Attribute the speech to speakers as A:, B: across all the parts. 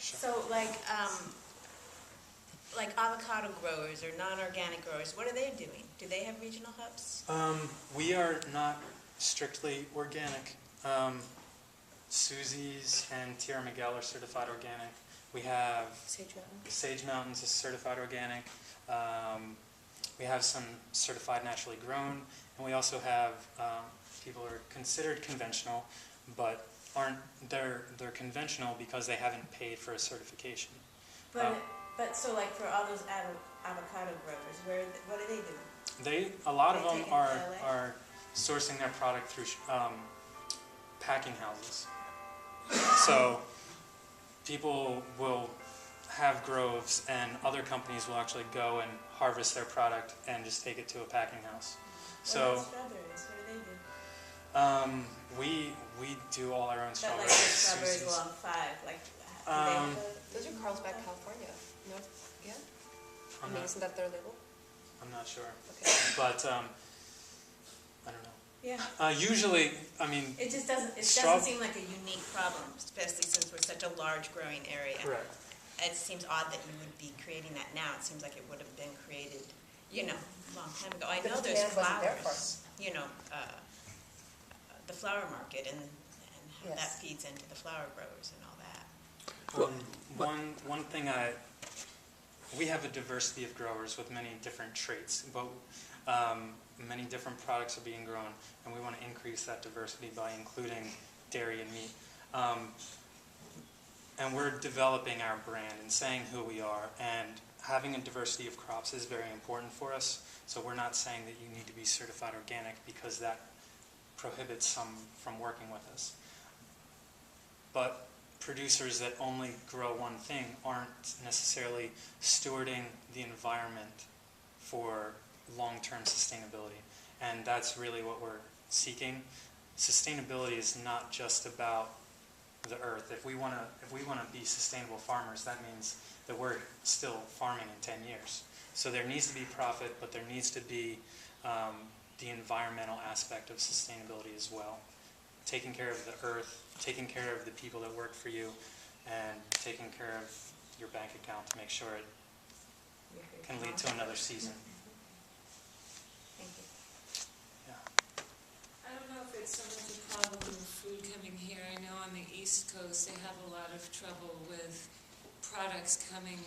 A: Sure.
B: So like avocado growers or non-organic growers, what are they doing? Do they have regional hubs?
A: We are not strictly organic. Susie's and Tierra Miguel are certified organic. We have Sage Mountains is certified organic. We have some certified naturally grown, and we also have people who are considered conventional, but they're conventional because they haven't paid for a certification.
B: But so like for all those avocado growers, what are they doing?
A: A lot of them are sourcing their product through packing houses. So people will have groves, and other companies will actually go and harvest their product and just take it to a packing house.
B: What about strawberries? What do they do?
A: We do all our own
B: But
A: strawberries.
B: like the strawberries along 5, like do they have
C: Those are Carlsbad, California. No, yeah. Isn't that their label?
A: I'm not sure,
C: Okay.
A: but I don't know.
B: Yeah.
A: Usually, I mean,
B: It just doesn't. It doesn't seem like a unique problem, especially since we're such a large growing area.
A: correct.
B: It seems odd that you would be creating that now. It seems like it would have been created, a long time ago. I
C: But
B: know
C: the
B: there's
C: demand wasn't there for
B: flowers. The flower market and how
C: Yes.
B: that feeds into the flower growers and all that.
A: One thing we have a diversity of growers with many different traits, but many different products are being grown, and we want to increase that diversity by including dairy and meat. And we're developing our brand and saying who we are, and having a diversity of crops is very important for us. So we're not saying that you need to be certified organic because that prohibits some from working with us. But producers that only grow one thing aren't necessarily stewarding the environment for long-term sustainability. And that's really what we're seeking. Sustainability is not just about the earth. If we want to be sustainable farmers, that means that we're still farming in 10 years. So there needs to be profit, but there needs to be the environmental aspect of sustainability as well. Taking care of the earth, taking care of the people that work for you, and taking care of your bank account to make sure it can lead to another season.
B: Thank you.
A: Yeah.
D: I don't know if it's so much a problem with food coming here. I know on the East Coast they have a lot of trouble with products coming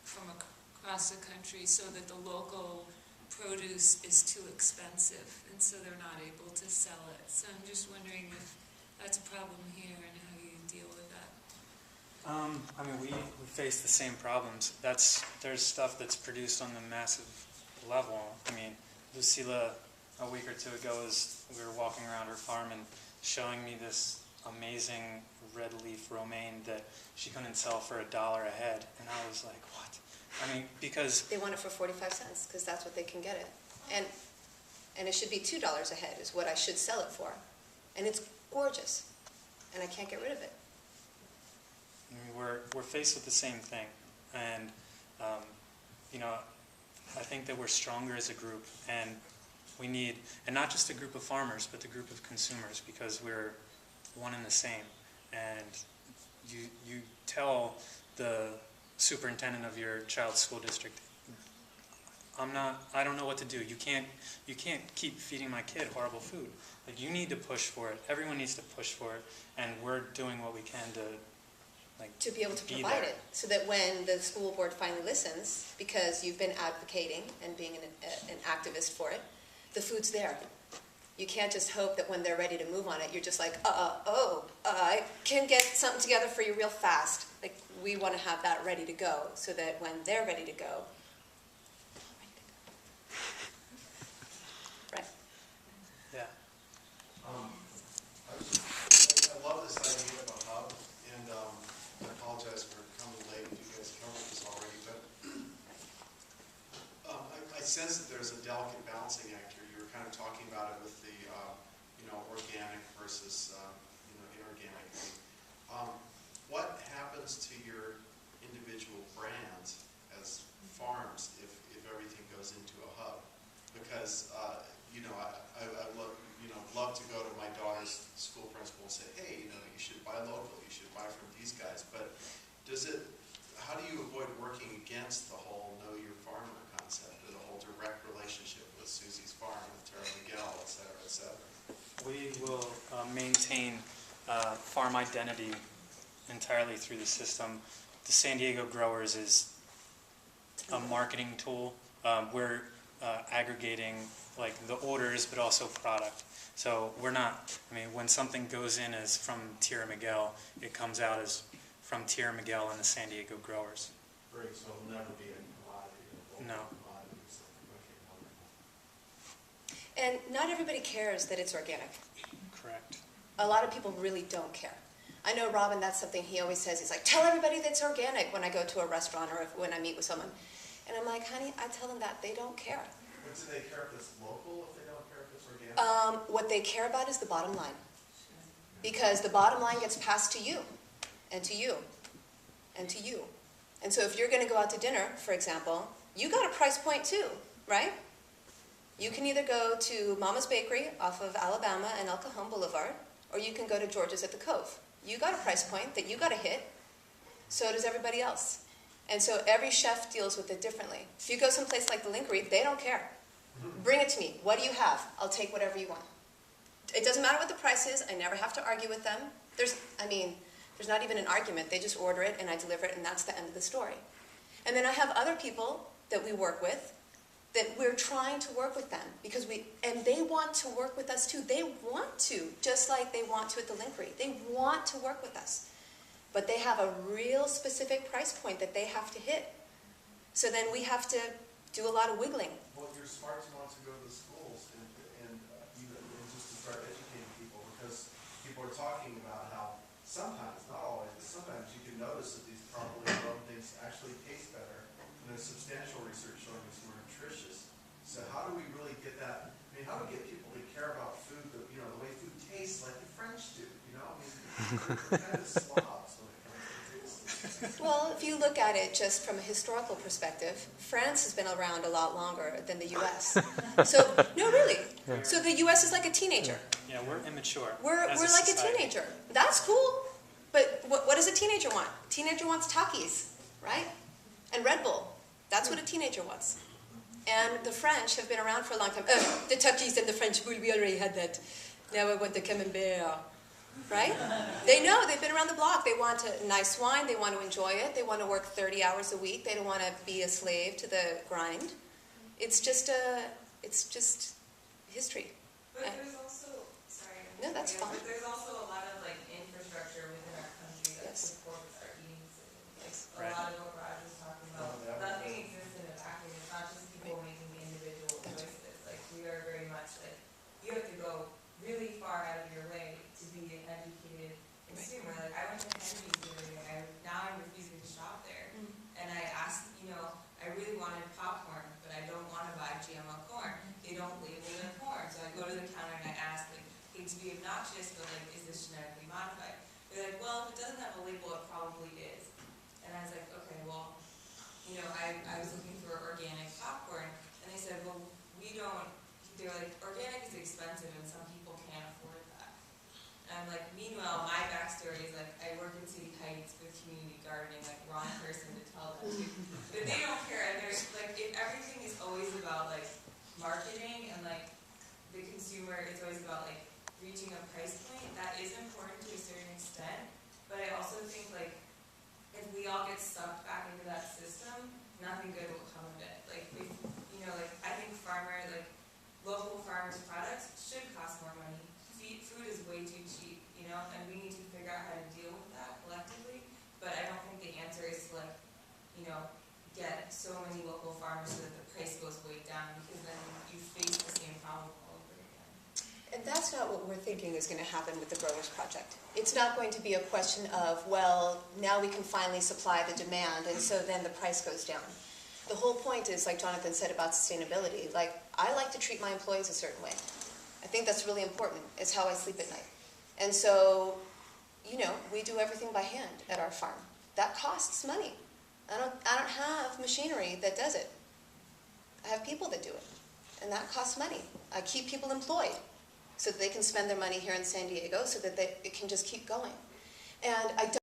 D: from across the country so that the local produce is too expensive, and so they're not able to sell it. So I'm just wondering if that's a problem here and how you deal with that.
A: I mean, we face the same problems. There's stuff that's produced on the massive level. I mean, Lucila, a week or two ago, we were walking around her farm and showing me this amazing red leaf romaine that she couldn't sell for $1 a head, and I was like, what? I mean, because
C: They want it for 45 cents because that's what they can get it. And it should be $2 a head is what I should sell it for. And it's gorgeous. And I can't get rid of it.
A: I mean, we're faced with the same thing, and I think that we're stronger as a group, and we need, and not just a group of farmers, but the group of consumers, because we're one and the same. And you tell the superintendent of your child's school district, I don't know what to do. You can't keep feeding my kid horrible food. Like, you need to push for it. Everyone needs to push for it, and we're doing what we can to
C: To be able to
A: be
C: provide
A: there.
C: it. So that when the school board finally listens, because you've been advocating and being an activist for it, the food's there. You can't just hope that when they're ready to move on it, you're just like, I can get something together for you real fast. Like, we want to have that ready to go, so that when they're ready to go, right.
A: Yeah.
E: I love this idea of a hub, and I apologize for coming late if you guys covered this already, but I sense that there's a delicate balancing act here. You were kind of talking about it with the organic versus inorganic. What happens to your individual brands as farms if everything goes into a hub? Because I love to go to my daughter's school principal and say, hey, you should buy local, you should buy from these guys. But how do you avoid working against the whole know your farmer concept, or the whole direct relationship with Susie's Farm, with Terra Miguel, et cetera, et cetera?
A: We will maintain farm identity entirely through the system. The San Diego Growers is a marketing tool. We're aggregating like the orders, but also product. So we're not, I mean, when something goes in as from Tierra Miguel, it comes out as from Tierra Miguel and the San Diego Growers.
E: Great, so it'll never be a commodity.
A: No.
E: Commodity or something. Okay, wonderful.
C: And not everybody cares that it's organic.
A: Correct.
C: A lot of people really don't care. I know Robin, that's something he always says. He's like, tell everybody that's organic when I go to a restaurant or when I meet with someone. And I'm like, honey, I tell them that they don't care.
E: But do they care if it's local, if they don't care if it's organic?
C: What they care about is the bottom line. Because the bottom line gets passed to you, and to you, and to you. And so if you're going to go out to dinner, for example, you got a price point too, right? You can either go to Mama's Bakery off of Alabama and El Cajon Boulevard, or you can go to George's at the Cove. You got a price point that you got to hit. So does everybody else. And so every chef deals with it differently. If you go someplace like the Linkery, they don't care. Bring it to me. What do you have? I'll take whatever you want. It doesn't matter what the price is. I never have to argue with them. There's not even an argument. They just order it and I deliver it, and that's the end of the story. And then I have other people that we work with that we're trying to work with them because and they want to work with us too. They want to, just like they want to at the Linkery. They want to work with us. But they have a real specific price point that they have to hit. So then we have to do a lot of wiggling.
E: Well, you're smart to want to go to the schools and even just to start educating people, because people are talking about how sometimes, not always, but sometimes you can notice that these properly grown things actually taste better. And there's substantial research showing it's more nutritious. So how do we really get that? I mean, how do we get people to care about food, the way food tastes like the French do? I mean, they're kind of slobs when it comes to taste.
C: Well, if you look at it just from a historical perspective, France has been around a lot longer than the U.S. So, no, really. So the U.S. is like a teenager.
A: Yeah, we're immature.
C: We're like
A: society.
C: a teenager. That's cool. But what does a teenager want? Teenager wants Takis, right? And Red Bull. That's what a teenager wants. And the French have been around for a long time. The Takis and the French Bull, we already had that. Now I want the Camembert. Right? They know, they've been around the block. They want a nice wine, they want to enjoy it, they want to work 30 hours a week, they don't want to be a slave to the grind. It's just history.
F: But there's also, sorry.
C: No, that's fine.
F: But there's also a lot of infrastructure within our country that
C: Yes.
F: supports our eating decisions.
A: Right.
F: A lot of what Raj was talking about, nothing exists in a vacuum. It's not just people making the individual choices. We are very much you have to go really far out of your way to be an educated consumer. I went to Henry's the other day. Now I'm refusing to shop there. And I asked, I really wanted popcorn, but I don't want to buy GMO corn. They don't label their corn. So I go to the counter and I ask, hate to be obnoxious, but is this genetically modified? They're like, well, if it doesn't have a label, it probably is. And I was like, okay, well, I was looking for organic popcorn. And they said, well, they were like, organic is expensive and some people can't afford that. And I'm like, meanwhile, my backstory is I work in City Heights with community gardening, wrong person to tell them to. But they don't care. And they're if everything is always about marketing and the consumer, it's always about reaching a price point. That is important to a certain extent. But I also think if we all get sucked back into that system, nothing good will come of it. I think local farmers' products should cost more money. Food is way too cheap, and we need to figure out how to deal with that collectively. But I don't think the answer is to get so many local farmers so that the price goes way down, because then you face the same problem all over again.
C: And that's not what we're thinking is going to happen with the Growers Project. It's not going to be a question of, well, now we can finally supply the demand, and so then the price goes down. The whole point is, like Jonathan said about sustainability, I like to treat my employees a certain way. I think that's really important. It's how I sleep at night. And so, we do everything by hand at our farm. That costs money. I don't have machinery that does it. I have people that do it. And that costs money. I keep people employed so that they can spend their money here in San Diego so that it can just keep going. And I don't